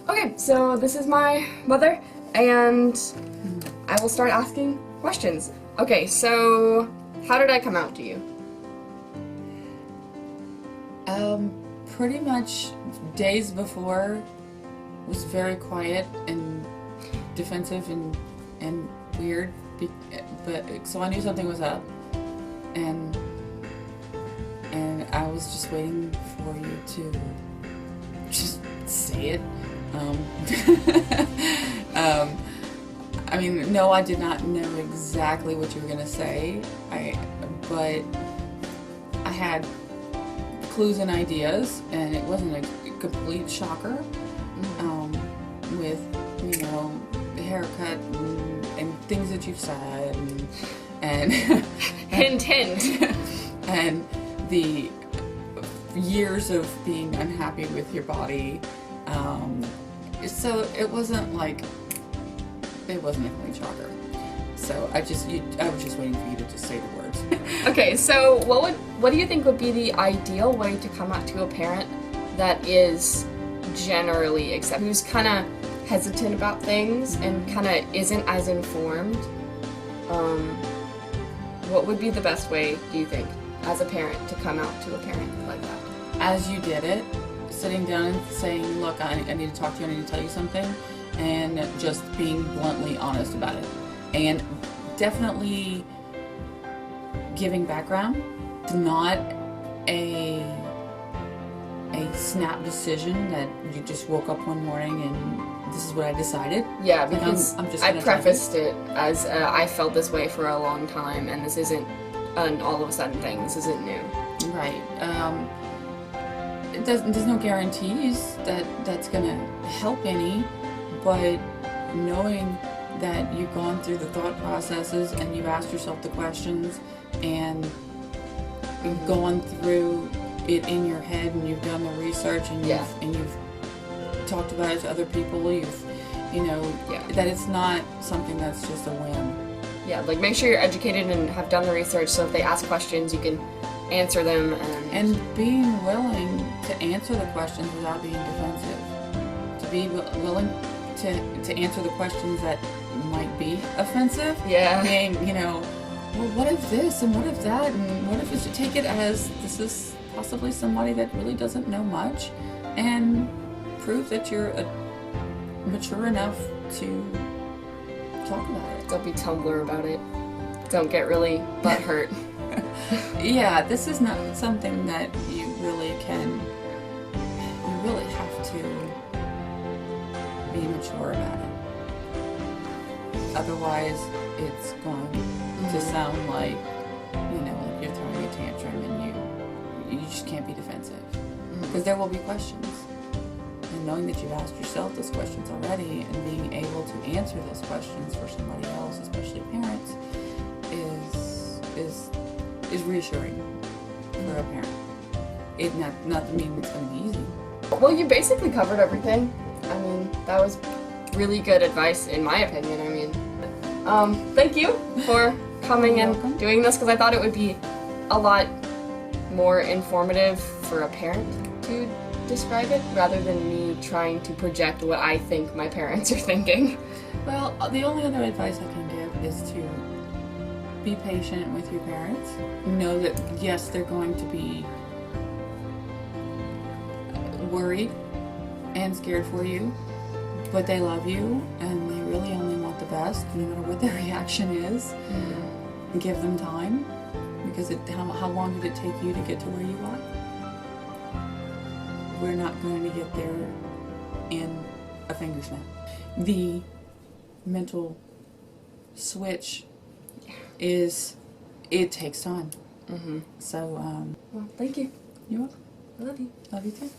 Okay, so this is my mother, and I will start asking questions. Okay, so how did I come out to you? Pretty much days before was very quiet and defensive and weird, but so I knew something was up, and I was just waiting for you to just say it. I mean, no, I did not know exactly what you were gonna say. But I had clues and ideas, and it wasn't a complete shocker. With the haircut and things that you've said, and Hint, hint. and the years of being unhappy with your body. So it wasn't a complete shocker. So I was just waiting for you to just say the words. Okay, so what do you think would be the ideal way to come out to a parent that is generally accepted, who's kind of hesitant about things and kind of isn't as informed? What would be the best way, do you think, as a parent, to come out to a parent like that? As you did it, sitting down and saying, look, I need to talk to you, I need to tell you something, and just being bluntly honest about it. And definitely giving background, not a snap decision that you just woke up one morning and this is what I decided. Yeah, because I'm just I prefaced it as I felt this way for a long time, and this isn't an all of a sudden thing. This isn't new. Right. There's no guarantees that that's going to help any, but knowing that you've gone through the thought processes and you've asked yourself the questions and you've gone through it in your head and you've done the research and you've talked about it to other people, that it's not something that's just a whim. Yeah, like make sure you're educated and have done the research, so if they ask questions, you can answer them. And being willing to answer the questions without being defensive. To be willing to answer the questions that might be offensive. Yeah. Being, well, what if this and what if that and what if you should take it as this is possibly somebody that really doesn't know much, and prove that you're mature enough to talk about it. Don't be Tumblr about it. Don't get really butthurt. Yeah, this is not something that you really have to be mature about it. Otherwise, it's going to sound like, like you're throwing a tantrum and you just can't be defensive. Because there will be questions. And knowing that you've asked yourself those questions already and being able to answer those questions for somebody else, especially parents, is reassuring for a parent. It not to mean it's going to be easy. Well, you basically covered everything. I mean, that was really good advice, in my opinion. I mean, thank you for coming and doing this, because I thought it would be a lot more informative for a parent to describe it, rather than me trying to project what I think my parents are thinking. Well, the only other advice I can give is to be patient with your parents. Know that, yes, they're going to be worried and scared for you, but they love you and they really only want the best, no matter what their reaction is. And give them time, because how long did it take you to get to where you are? We're not going to get there in a finger snap. The mental switch it takes time. So, Well, thank you. You're welcome. I love you. Love you too.